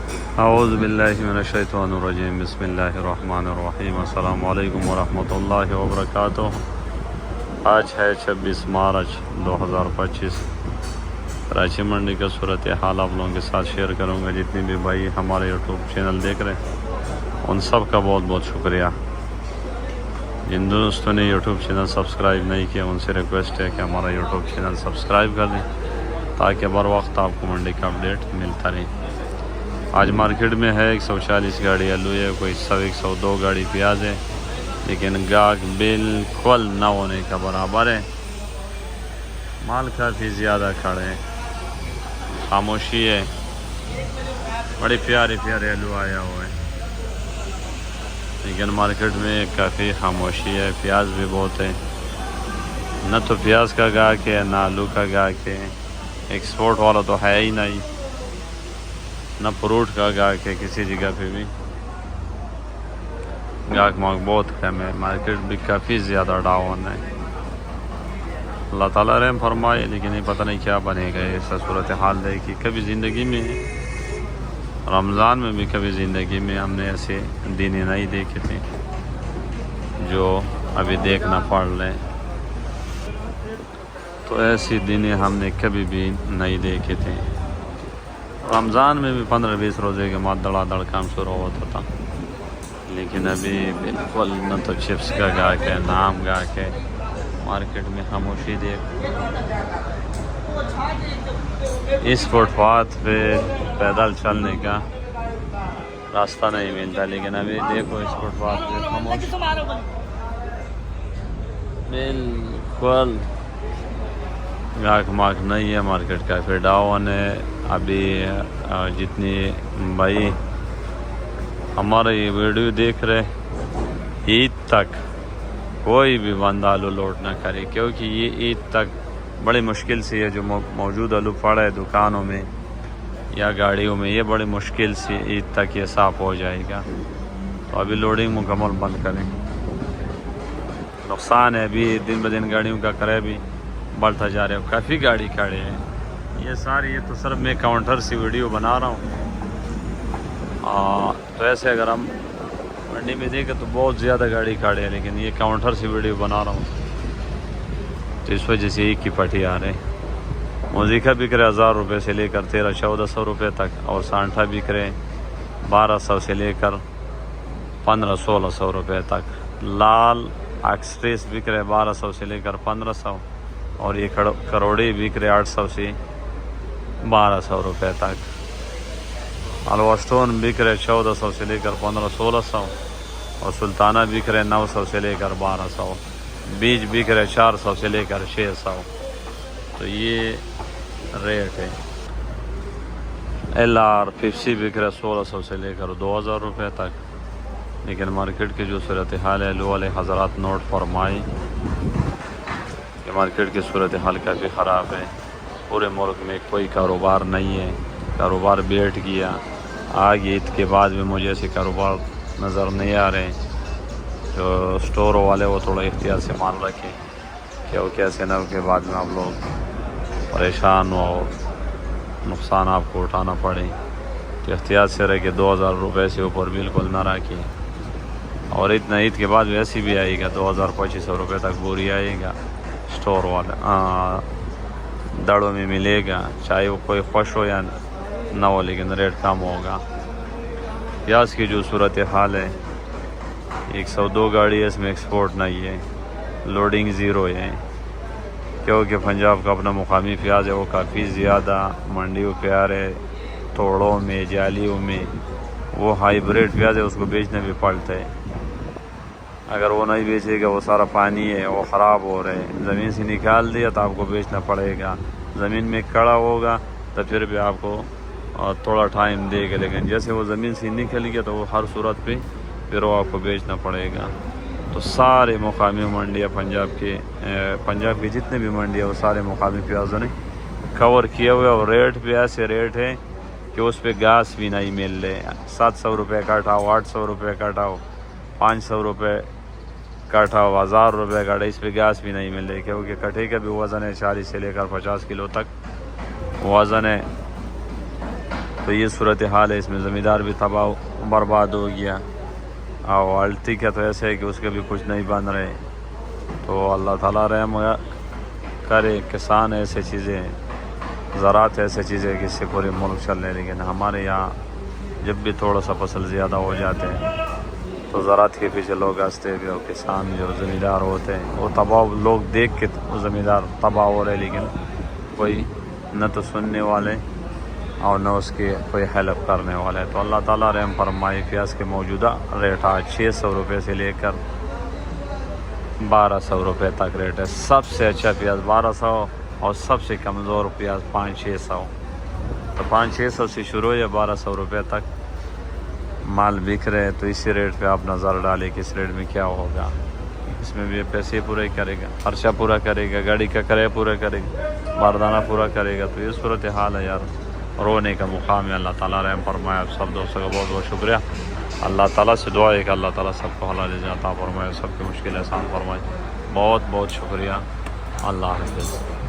اعوذ باللہ من الشیطان الرجیم، بسم اللہ الرحمن الرحیم۔ السلام علیکم ورحمۃ اللہ وبرکاتہ۔ آج ہے 26 مارچ 2025۔ کراچی منڈی کا صورتحال آپ لوگوں کے ساتھ شیئر کروں گا۔ جتنے بھی بھائی ہمارے یوٹیوب چینل دیکھ رہے ہیں ان سب کا بہت بہت شکریہ۔ جن دوستوں نے یوٹیوب چینل سبسکرائب نہیں کیا ان سے ریکویسٹ ہے کہ ہمارا یوٹیوب چینل سبسکرائب کر دیں تاکہ بر وقت آپ کو منڈی کا اپڈیٹ ملتا رہے۔ آج مارکیٹ میں ہے 140 گاڑی آلو ہے، کوئی 102 گاڑی پیاز ہے، لیکن گاہک بالکل نہ ہونے کا برابر ہے۔ مال کافی زیادہ کھڑے ہیں، خاموشی ہے۔ بڑی پیارے پیارے آلو آیا ہوا ہے، لیکن مارکیٹ میں کافی خاموشی ہے۔ پیاز بھی بہت ہے، نہ تو پیاز کا گاہک ہے نہ آلو کا گاہک ہے۔ ایکسپورٹ والا تو ہے ہی نہیں، نہ فروٹ کا گاہک ہے کسی جگہ پہ بھی۔ گاہک بہت کم ہے، مارکیٹ بھی کافی زیادہ ڈاؤن ہے۔ اللہ تعالیٰ رحم فرمائے، لیکن یہ پتہ نہیں کیا بنے گا۔ ایسا صورتحال ہے کہ کبھی زندگی میں رمضان میں بھی کبھی زندگی میں ہم نے ایسے دن نہیں دیکھے تھے جو ابھی دیکھنا پڑ رہے۔ تو ایسی دن ہم نے کبھی بھی نہیں دیکھے تھے۔ رمضان میں بھی 15-20 روزے کے بعد دڑا دڑ کام شروع ہوتا تھا، لیکن ابھی بالکل نہ تو چپس کا گاہک ہے نہ آم گاہک ہے۔ مارکیٹ میں خاموشی دیکھ۔ اس فٹ پاتھ پہ پیدل چلنے کا راستہ نہیں ملتا، لیکن ابھی دیکھو اس فٹ پاتھ پہ خاموش، بالکل گاہک ماک نہیں ہے۔ مارکیٹ کافی ڈاؤن ہے۔ ابھی جتنی بھائی ہمارا یہ ویڈیو دیکھ رہے، عید تک کوئی بھی بندہ آلو لوڈ نہ کرے، کیونکہ یہ عید تک بڑی مشکل سے ہے جو موجود آلو پڑا ہے دکانوں میں یا گاڑیوں میں، یہ بڑی مشکل سے عید تک یہ صاف ہو جائے گا۔ تو ابھی لوڈنگ مکمل بند کریں۔ نقصان ہے، ابھی دن بدن گاڑیوں کا کرایہ بھی بڑھتا جا رہا ہے، کافی گاڑی کھڑے ہیں۔ یہ تو صرف میں کاؤنٹر سے ویڈیو بنا رہا ہوں۔ تو ایسے اگر ہم منڈی میں دیکھیں تو بہت زیادہ گاڑی کھڑے ہیں، لیکن یہ کاؤنٹر سے ویڈیو بنا رہا ہوں تو اس وجہ سے ایک کی پٹی آ رہے ہیں۔ موزیکا بک رہے 1000 روپے سے لے کر 1300-1400 روپے تک، اور سانٹھا بک رہے 1200 سے لے کر 1500-1600 روپے تک۔ لال ایکسپریس بک رہے 1200 سے لے کر 1500، اور یہ کروڑی بک رہے 800 سے 1200 روپے تک۔ حلوہ اسٹون بک رہے 1400 سے لے کر 1500-1600، اور سلطانہ بک رہے 900 سے لے کر 1200۔ بیج بک رہے 400 سے لے کر 600۔ تو یہ ریٹ ہے۔ LR 50 بک رہے 1600 سے لے کر 2000 روپے تک۔ لیکن مارکیٹ کی جو صورتحال ہے، لو والے حضرات نوٹ فرمائی کہ مارکیٹ کی صورتحال کافی خراب ہے۔ پورے ملک میں کوئی کاروبار نہیں ہے، کاروبار بیٹھ گیا۔ آگے عید کے بعد بھی مجھے ایسے کاروبار نظر نہیں آ رہے۔ جو اسٹور والے وہ تھوڑا احتیاط سے مان رکھیں، کیونکہ ایسے نہ کے بعد میں آپ لوگ پریشان ہو، نقصان آپ کو اٹھانا پڑے۔ تو احتیاط سے رہ کے 2000 روپے سے اوپر بالکل نہ رکھیں۔ اور اتنا عید کے بعد ویسے بھی آئے گا 2200 روپے تک بوری آئے گا اسٹور والا دڑوں میں ملے گا، چاہے وہ کوئی خوش ہو یا نہ ہو، لیکن ریٹ کم ہوگا۔ پیاز کی جو صورتحال ہے، 102 گاڑی ہے، اس میں ایکسپورٹ نہیں ہے، لوڈنگ 0 ہے، کیونکہ پنجاب کا اپنا مقامی پیاز ہے، وہ کافی زیادہ منڈیوں پہ آ رہے، توڑوں میں جالیوں میں۔ وہ ہائیبریڈ پیاز ہے، اس کو بیچنا بھی پڑتا ہے۔ اگر وہ نہیں بیچے گا، وہ سارا پانی ہے، وہ خراب ہو رہے ہیں۔ زمین سے نکال دیا تو آپ کو بیچنا پڑے گا، زمین میں کڑا ہوگا تو پھر بھی آپ کو تھوڑا ٹائم دے گا، لیکن جیسے وہ زمین سے نکل گیا تو وہ ہر صورت پہ پھر وہ آپ کو بیچنا پڑے گا۔ تو سارے مقامی منڈیاں پنجاب کی جتنے بھی منڈیاں وہ سارے مقامی پیازوں نے کور کیا ہوا ہے، اور ریٹ بھی ایسے ریٹ ہے کہ اس پہ گھاس بھی نہیں مل رہے۔ 700 روپے کٹاؤ، 800 روپے کٹاؤ، 500 روپے کٹاؤ، 1000 روپے کٹا، اس پہ گھاس بھی نہیں مل رہی، کیونکہ کٹے کا بھی وزن ہے 40 سے لے کر 50 کلو تک وزن ہے۔ تو یہ صورتحال ہے. اس میں زمیندار بھی تباہ برباد ہو گیا اور الٹی کا تو ایسے ہے کہ اس کے بھی کچھ نہیں بن رہے. تو اللہ تعالیٰ رحم کرے. کسان ایسے چیزیں، زراعت ایسے چیزیں کہ اس سے پورے ملک چل رہے. لیکن ہمارے یہاں جب بھی تھوڑا سا فصل زیادہ ہو جاتے ہیں تو زراعت کے پیچھے لوگ ہنستے بھی، اور کسان جو زمیندار ہوتے ہیں وہ تباہ، لوگ دیکھ کے زمیندار تباہ ہو رہے، لیکن کوئی نہ تو سننے والے اور نہ اس کے کوئی ہیلپ کرنے والے. تو اللہ تعالیٰ رحم فرمائے. پیاز کے موجودہ ریٹ آج 600 روپے سے لے کر 1200 روپے تک ریٹ ہے. سب سے اچھا پیاز 1200 اور سب سے کمزور پیاز 500-600. تو 500-600 سے شروع ہے 1200 روپے تک مال بک رہے. تو اسی ریٹ پہ آپ نظر ڈالیں کہ اس ریٹ میں کیا ہوگا. اس میں بھی پیسے پورے کرے گا، خرچہ پورا کرے گا، گاڑی کا کرایہ پورا کرے گا، باردانہ پورا کرے گا. تو یہ صورتحال ہے یار، رونے کا مقام ہے. اللہ تعالیٰ رحم فرمائے. آپ سب دوستوں کا بہت بہت شکریہ. اللہ تعالیٰ سے دعا ہے کہ اللہ تعالیٰ سب کو حلال عطا فرمائے، سب کی مشکل آسان فرمائے. بہت بہت شکریہ. اللہ حافظ.